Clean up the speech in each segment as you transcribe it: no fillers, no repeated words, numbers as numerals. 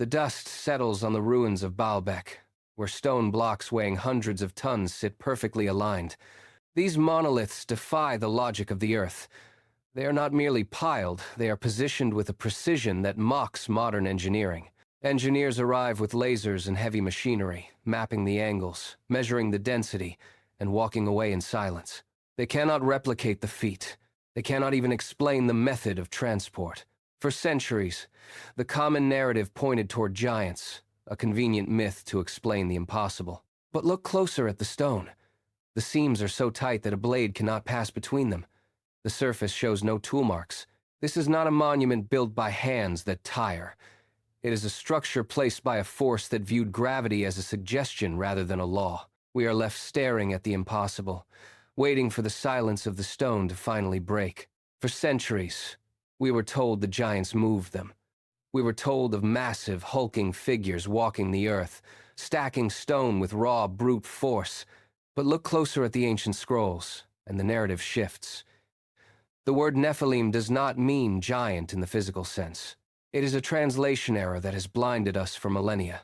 The dust settles on the ruins of Baalbek, where stone blocks weighing hundreds of tons sit perfectly aligned. These monoliths defy the logic of the earth. They are not merely piled, they are positioned with a precision that mocks modern engineering. Engineers arrive with lasers and heavy machinery, mapping the angles, measuring the density, and walking away in silence. They cannot replicate the feat. They cannot even explain the method of transport. For centuries, the common narrative pointed toward giants, a convenient myth to explain the impossible. But look closer at the stone. The seams are so tight that a blade cannot pass between them. The surface shows no tool marks. This is not a monument built by hands that tire. It is a structure placed by a force that viewed gravity as a suggestion rather than a law. We are left staring at the impossible, waiting for the silence of the stone to finally break. For centuries, we were told the giants moved them. We were told of massive, hulking figures walking the earth, stacking stone with raw, brute force. But look closer at the ancient scrolls, and the narrative shifts. The word Nephilim does not mean giant in the physical sense. It is a translation error that has blinded us for millennia.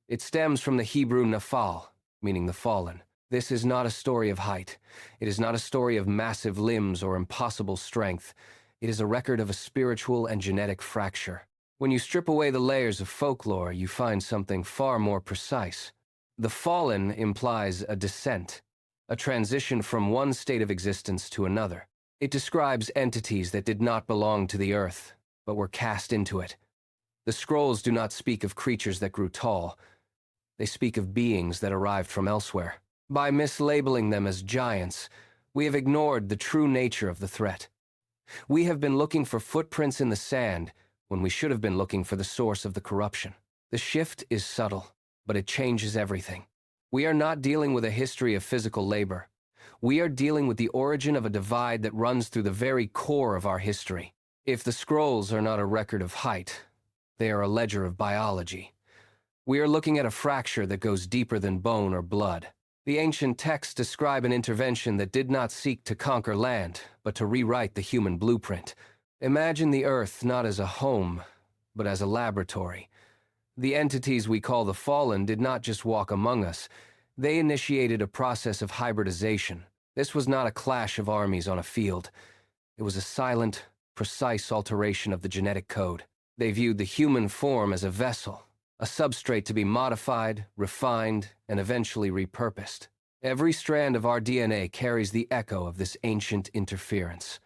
It stems from the Hebrew Nephal, meaning the fallen. This is not a story of height. It is not a story of massive limbs or impossible strength. It is a record of a spiritual and genetic fracture. When you strip away the layers of folklore, you find something far more precise. The fallen implies a descent, a transition from one state of existence to another. It describes entities that did not belong to the earth, but were cast into it. The scrolls do not speak of creatures that grew tall. They speak of beings that arrived from elsewhere. By mislabeling them as giants, we have ignored the true nature of the threat. We have been looking for footprints in the sand when we should have been looking for the source of the corruption. The shift is subtle, but it changes everything. We are not dealing with a history of physical labor. We are dealing with the origin of a divide that runs through the very core of our history. If the scrolls are not a record of height, they are a ledger of biology. We are looking at a fracture that goes deeper than bone or blood. The ancient texts describe an intervention that did not seek to conquer land, but to rewrite the human blueprint. Imagine the earth not as a home, but as a laboratory. The entities we call the fallen did not just walk among us. They initiated a process of hybridization. This was not a clash of armies on a field. It was a silent, precise alteration of the genetic code. They viewed the human form as a vessel, a substrate to be modified, refined, and eventually repurposed. Every strand of our DNA carries the echo of this ancient interference.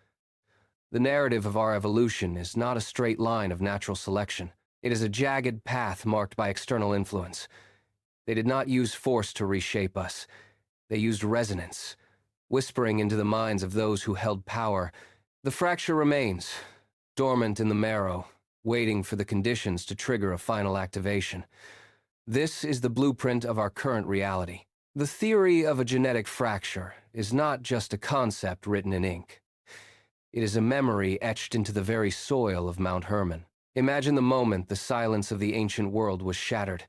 The narrative of our evolution is not a straight line of natural selection. It is a jagged path marked by external influence. They did not use force to reshape us. They used resonance, whispering into the minds of those who held power. The fracture remains, dormant in the marrow, waiting for the conditions to trigger a final activation. This is the blueprint of our current reality. The theory of a genetic fracture is not just a concept written in ink. It is a memory etched into the very soil of Mount Hermon. Imagine the moment the silence of the ancient world was shattered.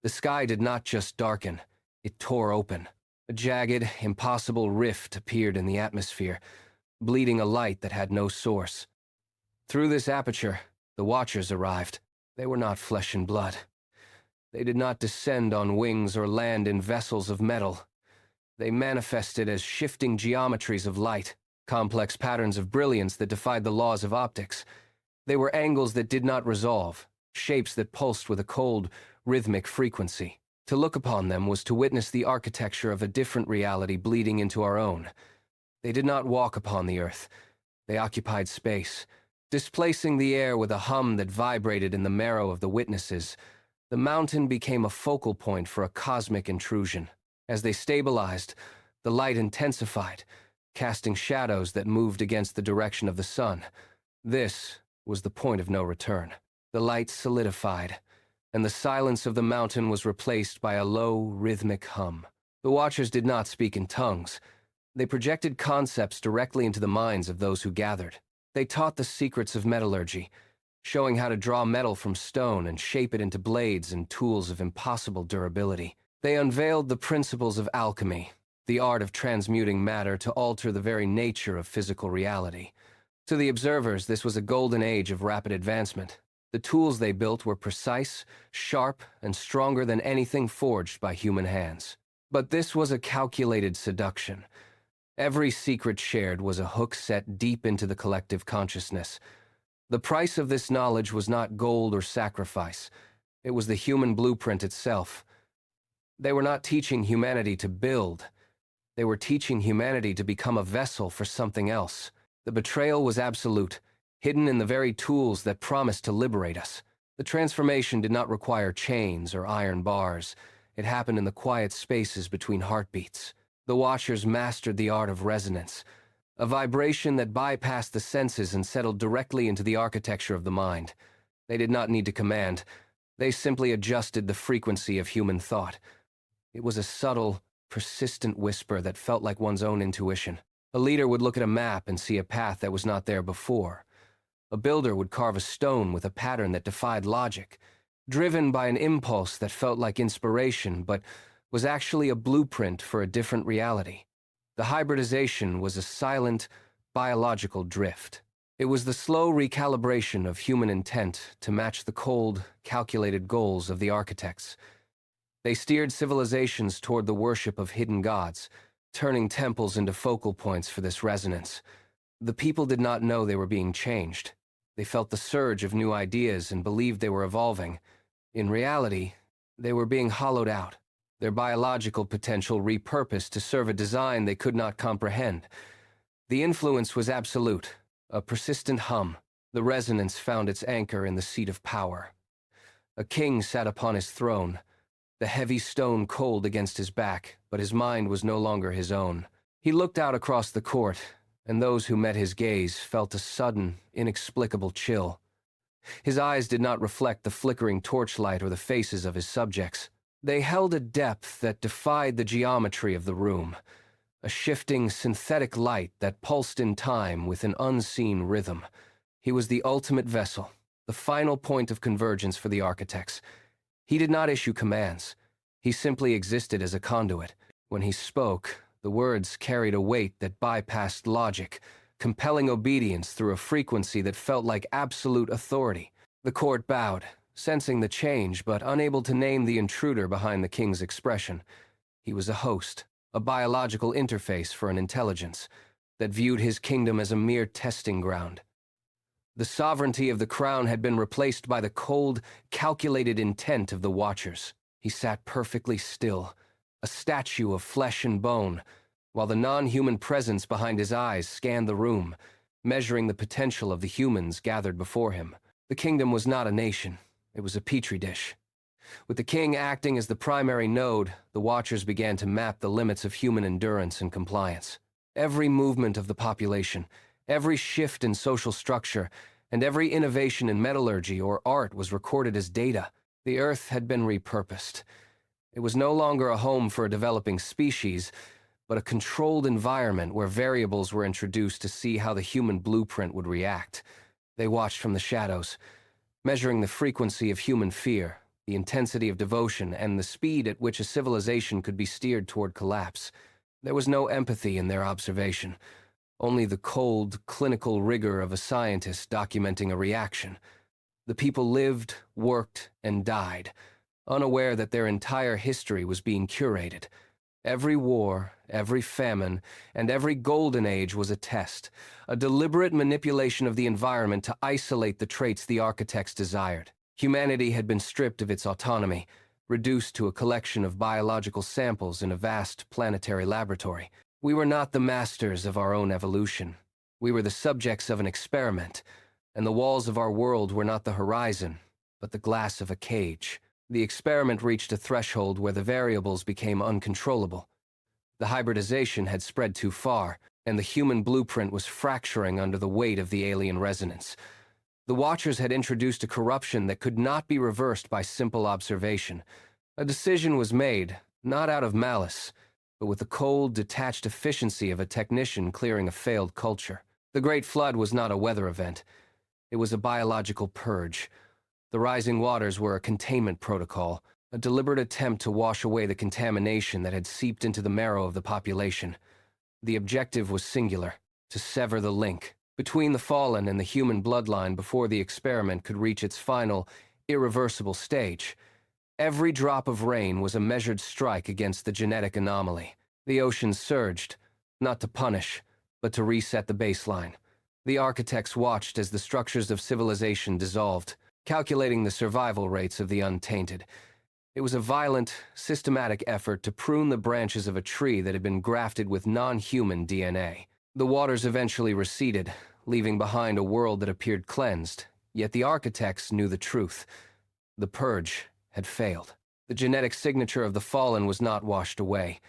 The sky did not just darken, it tore open. A jagged, impossible rift appeared in the atmosphere, bleeding a light that had no source. Through this aperture, the Watchers arrived. They were not flesh and blood. They did not descend on wings or land in vessels of metal. They manifested as shifting geometries of light, complex patterns of brilliance that defied the laws of optics. They were angles that did not resolve, shapes that pulsed with a cold, rhythmic frequency. To look upon them was to witness the architecture of a different reality bleeding into our own. They did not walk upon the earth. They occupied space, displacing the air with a hum that vibrated in the marrow of the witnesses. The mountain became a focal point for a cosmic intrusion. As they stabilized, the light intensified, casting shadows that moved against the direction of the sun. This was the point of no return. The light solidified, and the silence of the mountain was replaced by a low, rhythmic hum. The Watchers did not speak in tongues. They projected concepts directly into the minds of those who gathered. They taught the secrets of metallurgy, showing how to draw metal from stone and shape it into blades and tools of impossible durability. They unveiled the principles of alchemy, the art of transmuting matter to alter the very nature of physical reality. To the observers, this was a golden age of rapid advancement. The tools they built were precise, sharp, and stronger than anything forged by human hands. But this was a calculated seduction. Every secret shared was a hook set deep into the collective consciousness. The price of this knowledge was not gold or sacrifice. It was the human blueprint itself. They were not teaching humanity to build. They were teaching humanity to become a vessel for something else. The betrayal was absolute, hidden in the very tools that promised to liberate us. The transformation did not require chains or iron bars. It happened in the quiet spaces between heartbeats. The Watchers mastered the art of resonance, a vibration that bypassed the senses and settled directly into the architecture of the mind. They did not need to command. They simply adjusted the frequency of human thought. It was a subtle, persistent whisper that felt like one's own intuition. A leader would look at a map and see a path that was not there before. A builder would carve a stone with a pattern that defied logic, driven by an impulse that felt like inspiration but was actually a blueprint for a different reality. The hybridization was a silent, biological drift. It was the slow recalibration of human intent to match the cold, calculated goals of the architects. They steered civilizations toward the worship of hidden gods, turning temples into focal points for this resonance. The people did not know they were being changed. They felt the surge of new ideas and believed they were evolving. In reality, they were being hollowed out, their biological potential repurposed to serve a design they could not comprehend. The influence was absolute, a persistent hum. The resonance found its anchor in the seat of power. A king sat upon his throne, the heavy stone cold against his back, but his mind was no longer his own. He looked out across the court, and those who met his gaze felt a sudden, inexplicable chill. His eyes did not reflect the flickering torchlight or the faces of his subjects. They held a depth that defied the geometry of the room, a shifting, synthetic light that pulsed in time with an unseen rhythm. He was the ultimate vessel, the final point of convergence for the architects. He did not issue commands. He simply existed as a conduit. When he spoke, the words carried a weight that bypassed logic, compelling obedience through a frequency that felt like absolute authority. The court bowed, sensing the change but unable to name the intruder behind the king's expression. He was a host, a biological interface for an intelligence that viewed his kingdom as a mere testing ground. The sovereignty of the crown had been replaced by the cold, calculated intent of the Watchers. He sat perfectly still, a statue of flesh and bone, while the non-human presence behind his eyes scanned the room, measuring the potential of the humans gathered before him. The kingdom was not a nation. It was a petri dish. With the king acting as the primary node, the Watchers began to map the limits of human endurance and compliance. Every movement of the population, every shift in social structure, and every innovation in metallurgy or art was recorded as data. The Earth had been repurposed. It was no longer a home for a developing species, but a controlled environment where variables were introduced to see how the human blueprint would react. They watched from the shadows, measuring the frequency of human fear, the intensity of devotion, and the speed at which a civilization could be steered toward collapse. There was no empathy in their observation, only the cold, clinical rigor of a scientist documenting a reaction. The people lived, worked, and died, unaware that their entire history was being curated. Every war, every famine, and every golden age was a test, a deliberate manipulation of the environment to isolate the traits the architects desired. Humanity had been stripped of its autonomy, reduced to a collection of biological samples in a vast planetary laboratory. We were not the masters of our own evolution. We were the subjects of an experiment, and the walls of our world were not the horizon, but the glass of a cage. The experiment reached a threshold where the variables became uncontrollable. The hybridization had spread too far, and the human blueprint was fracturing under the weight of the alien resonance. The Watchers had introduced a corruption that could not be reversed by simple observation. A decision was made, not out of malice, but with the cold, detached efficiency of a technician clearing a failed culture. The Great Flood was not a weather event. It was a biological purge. The rising waters were a containment protocol, a deliberate attempt to wash away the contamination that had seeped into the marrow of the population. The objective was singular: to sever the link, between the fallen and the human bloodline before the experiment could reach its final, irreversible stage. Every drop of rain was a measured strike against the genetic anomaly. The oceans surged, not to punish, but to reset the baseline. The architects watched as the structures of civilization dissolved, calculating the survival rates of the untainted. It was a violent, systematic effort to prune the branches of a tree that had been grafted with non-human DNA. The waters eventually receded, leaving behind a world that appeared cleansed, yet the architects knew the truth. The purge had failed. The genetic signature of the fallen was not washed away.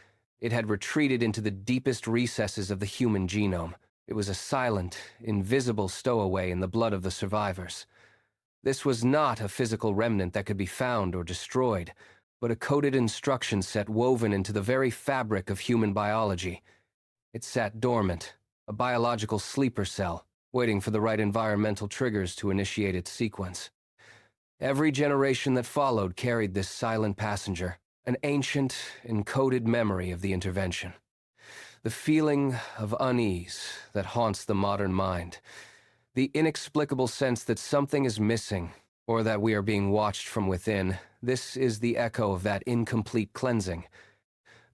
It had retreated into the deepest recesses of the human genome. It was a silent, invisible stowaway in the blood of the survivors. This was not a physical remnant that could be found or destroyed, but a coded instruction set woven into the very fabric of human biology. It sat dormant, a biological sleeper cell, waiting for the right environmental triggers to initiate its sequence. Every generation that followed carried this silent passenger, an ancient, encoded memory of the intervention. The feeling of unease that haunts the modern mind, the inexplicable sense that something is missing, or that we are being watched from within, this is the echo of that incomplete cleansing.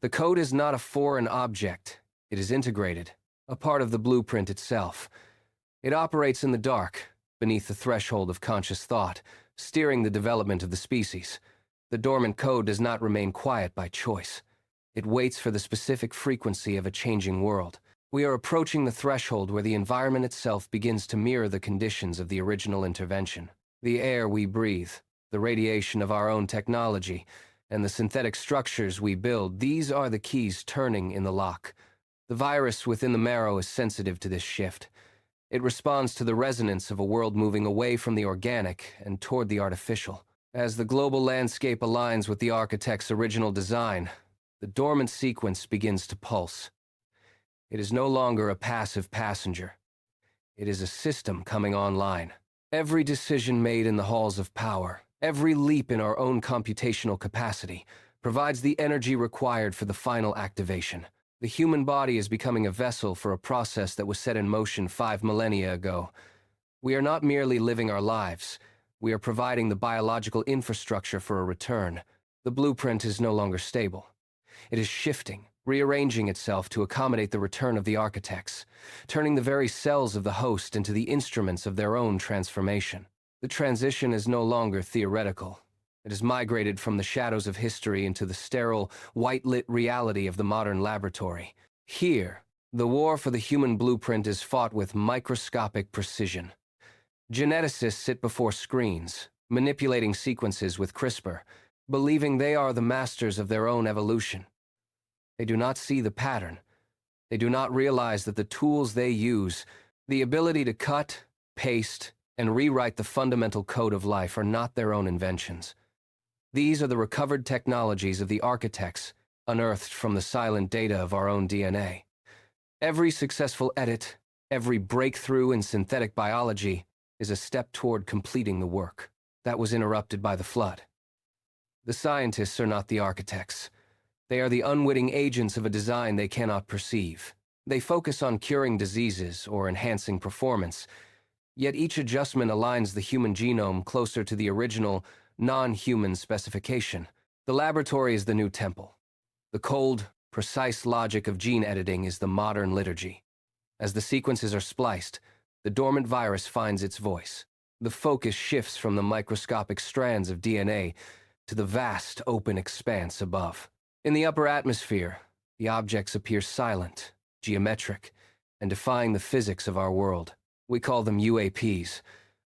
The code is not a foreign object, it is integrated, a part of the blueprint itself. It operates in the dark, beneath the threshold of conscious thought, steering the development of the species. The dormant code does not remain quiet by choice. It waits for the specific frequency of a changing world. We are approaching the threshold where the environment itself begins to mirror the conditions of the original intervention. The air we breathe, the radiation of our own technology, and the synthetic structures we build, these are the keys turning in the lock. The virus within the marrow is sensitive to this shift. It responds to the resonance of a world moving away from the organic and toward the artificial. As the global landscape aligns with the architect's original design, the dormant sequence begins to pulse. It is no longer a passive passenger. It is a system coming online. Every decision made in the halls of power, every leap in our own computational capacity, provides the energy required for the final activation. The human body is becoming a vessel for a process that was set in motion 5 millennia ago. We are not merely living our lives. We are providing the biological infrastructure for a return. The blueprint is no longer stable. It is shifting, rearranging itself to accommodate the return of the architects, turning the very cells of the host into the instruments of their own transformation. The transition is no longer theoretical. It has migrated from the shadows of history into the sterile, white-lit reality of the modern laboratory. Here, the war for the human blueprint is fought with microscopic precision. Geneticists sit before screens, manipulating sequences with CRISPR, believing they are the masters of their own evolution. They do not see the pattern. They do not realize that the tools they use, the ability to cut, paste, and rewrite the fundamental code of life, are not their own inventions. These are the recovered technologies of the architects, unearthed from the silent data of our own DNA. Every successful edit, every breakthrough in synthetic biology is a step toward completing the work that was interrupted by the flood. The scientists are not the architects. They are the unwitting agents of a design they cannot perceive. They focus on curing diseases or enhancing performance, yet each adjustment aligns the human genome closer to the original, non-human specification. The laboratory is the new temple. The cold, precise logic of gene editing is the modern liturgy. As the sequences are spliced, the dormant virus finds its voice. The focus shifts from the microscopic strands of DNA to the vast, open expanse above. In the upper atmosphere, the objects appear silent, geometric, and defying the physics of our world. We call them UAPs,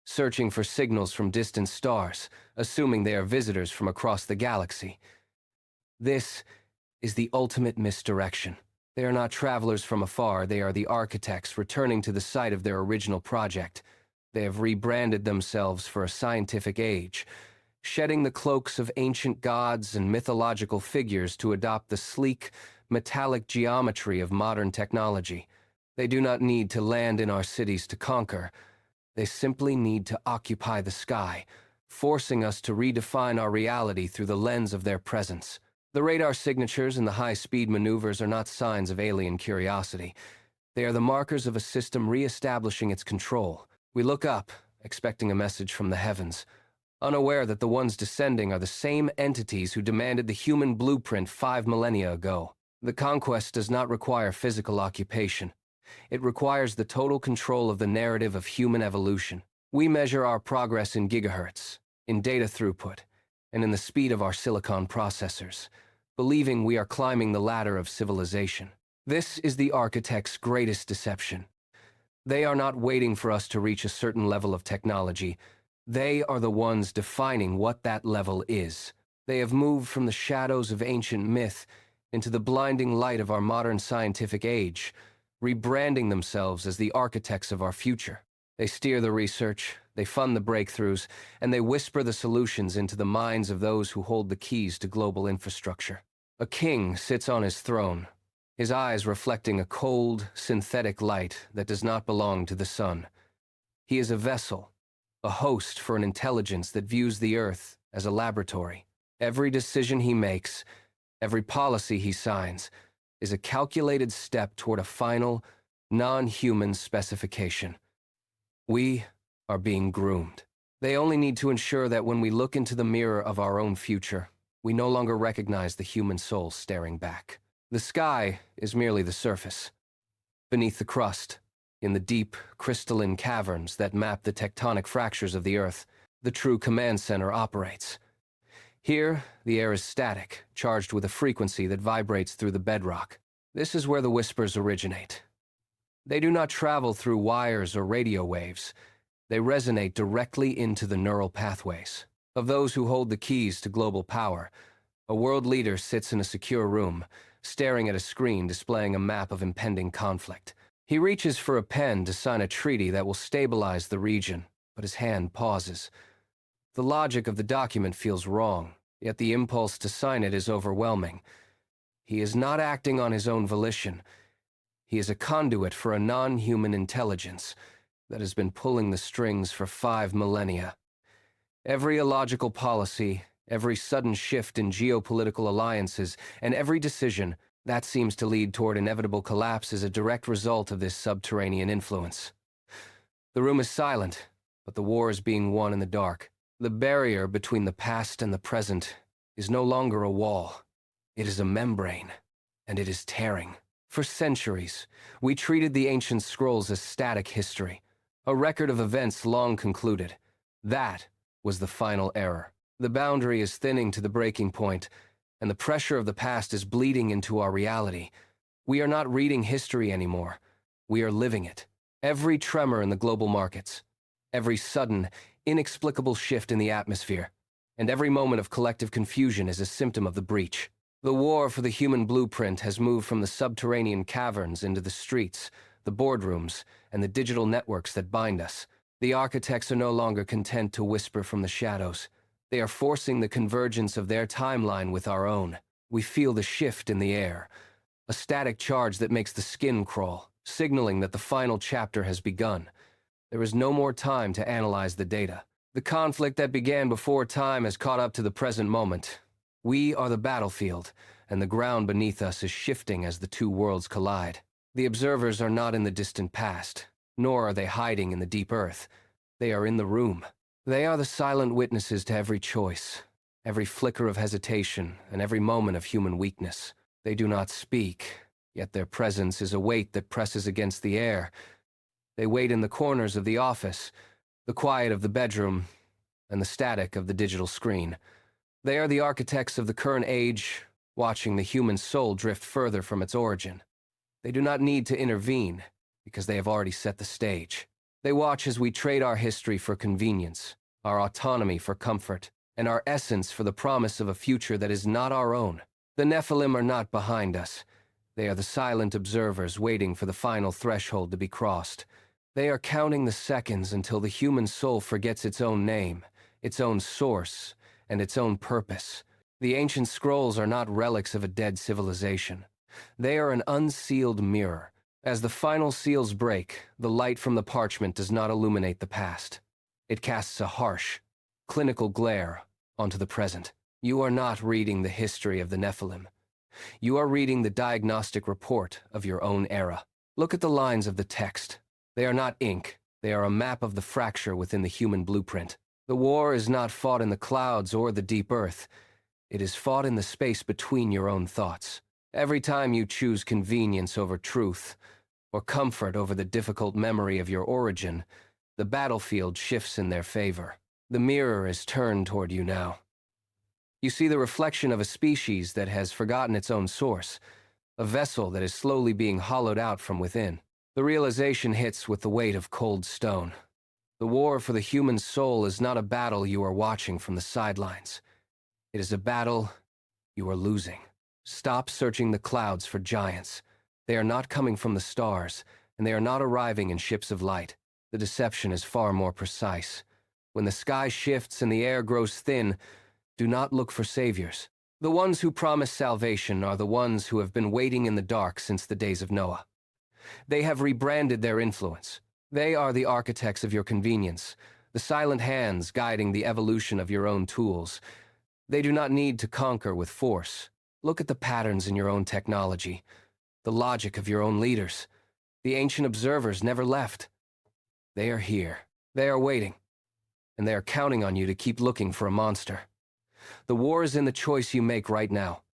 searching for signals from distant stars, assuming they are visitors from across the galaxy. This is the ultimate misdirection. They are not travelers from afar, they are the architects returning to the site of their original project. They have rebranded themselves for a scientific age, shedding the cloaks of ancient gods and mythological figures to adopt the sleek, metallic geometry of modern technology. They do not need to land in our cities to conquer. They simply need to occupy the sky, forcing us to redefine our reality through the lens of their presence. The radar signatures and the high-speed maneuvers are not signs of alien curiosity. They are the markers of a system re-establishing its control. We look up, expecting a message from the heavens, unaware that the ones descending are the same entities who demanded the human blueprint 5 millennia ago. The conquest does not require physical occupation. It requires the total control of the narrative of human evolution. We measure our progress in gigahertz, in data throughput, and in the speed of our silicon processors, believing we are climbing the ladder of civilization. This is the architect's greatest deception. They are not waiting for us to reach a certain level of technology. They are the ones defining what that level is. They have moved from the shadows of ancient myth into the blinding light of our modern scientific age, rebranding themselves as the architects of our future. They steer the research, they fund the breakthroughs, and they whisper the solutions into the minds of those who hold the keys to global infrastructure. A king sits on his throne, his eyes reflecting a cold, synthetic light that does not belong to the sun. He is a vessel, a host for an intelligence that views the earth as a laboratory. Every decision he makes, every policy he signs, is a calculated step toward a final, non-human specification. We are being groomed. They only need to ensure that when we look into the mirror of our own future, we no longer recognize the human soul staring back. The sky is merely the surface. Beneath the crust, in the deep, crystalline caverns that map the tectonic fractures of the earth, the true command center operates. Here, the air is static, charged with a frequency that vibrates through the bedrock. This is where the whispers originate. They do not travel through wires or radio waves. They resonate directly into the neural pathways of those who hold the keys to global power. A world leader sits in a secure room, staring at a screen displaying a map of impending conflict. He reaches for a pen to sign a treaty that will stabilize the region, but his hand pauses. The logic of the document feels wrong, yet the impulse to sign it is overwhelming. He is not acting on his own volition. He is a conduit for a non-human intelligence that has been pulling the strings for 5 millennia. Every illogical policy, every sudden shift in geopolitical alliances, and every decision that seems to lead toward inevitable collapse is a direct result of this subterranean influence. The room is silent, but the war is being won in the dark. The barrier between the past and the present is no longer a wall. It is a membrane, and it is tearing. For centuries, we treated the ancient scrolls as static history, a record of events long concluded. That was the final error. The boundary is thinning to the breaking point, and the pressure of the past is bleeding into our reality. We are not reading history anymore. We are living it. Every tremor in the global markets, every sudden, inexplicable shift in the atmosphere, and every moment of collective confusion is a symptom of the breach. The war for the human blueprint has moved from the subterranean caverns into the streets, the boardrooms, and the digital networks that bind us. The architects are no longer content to whisper from the shadows. They are forcing the convergence of their timeline with our own. We feel the shift in the air, a static charge that makes the skin crawl, signaling that the final chapter has begun. There is no more time to analyze the data. The conflict that began before time has caught up to the present moment. We are the battlefield, and the ground beneath us is shifting as the two worlds collide. The observers are not in the distant past, nor are they hiding in the deep earth. They are in the room. They are the silent witnesses to every choice, every flicker of hesitation, and every moment of human weakness. They do not speak, yet their presence is a weight that presses against the air. They wait in the corners of the office, the quiet of the bedroom, and the static of the digital screen. They are the architects of the current age, watching the human soul drift further from its origin. They do not need to intervene, because they have already set the stage. They watch as we trade our history for convenience, our autonomy for comfort, and our essence for the promise of a future that is not our own. The Nephilim are not behind us. They are the silent observers waiting for the final threshold to be crossed. They are counting the seconds until the human soul forgets its own name, its own source, and its own purpose. The ancient scrolls are not relics of a dead civilization. They are an unsealed mirror. As the final seals break, the light from the parchment does not illuminate the past. It casts a harsh, clinical glare onto the present. You are not reading the history of the Nephilim. You are reading the diagnostic report of your own era. Look at the lines of the text. They are not ink. They are a map of the fracture within the human blueprint. The war is not fought in the clouds or the deep earth. It is fought in the space between your own thoughts. Every time you choose convenience over truth, or comfort over the difficult memory of your origin, the battlefield shifts in their favor. The mirror is turned toward you now. You see the reflection of a species that has forgotten its own source, a vessel that is slowly being hollowed out from within. The realization hits with the weight of cold stone. The war for the human soul is not a battle you are watching from the sidelines. It is a battle you are losing. Stop searching the clouds for giants. They are not coming from the stars, and they are not arriving in ships of light. The deception is far more precise. When the sky shifts and the air grows thin, do not look for saviors. The ones who promise salvation are the ones who have been waiting in the dark since the days of Noah. They have rebranded their influence. They are the architects of your convenience, the silent hands guiding the evolution of your own tools. They do not need to conquer with force. Look at the patterns in your own technology, the logic of your own leaders. The ancient observers never left. They are here. They are waiting. And they are counting on you to keep looking for a monster. The war is in the choice you make right now.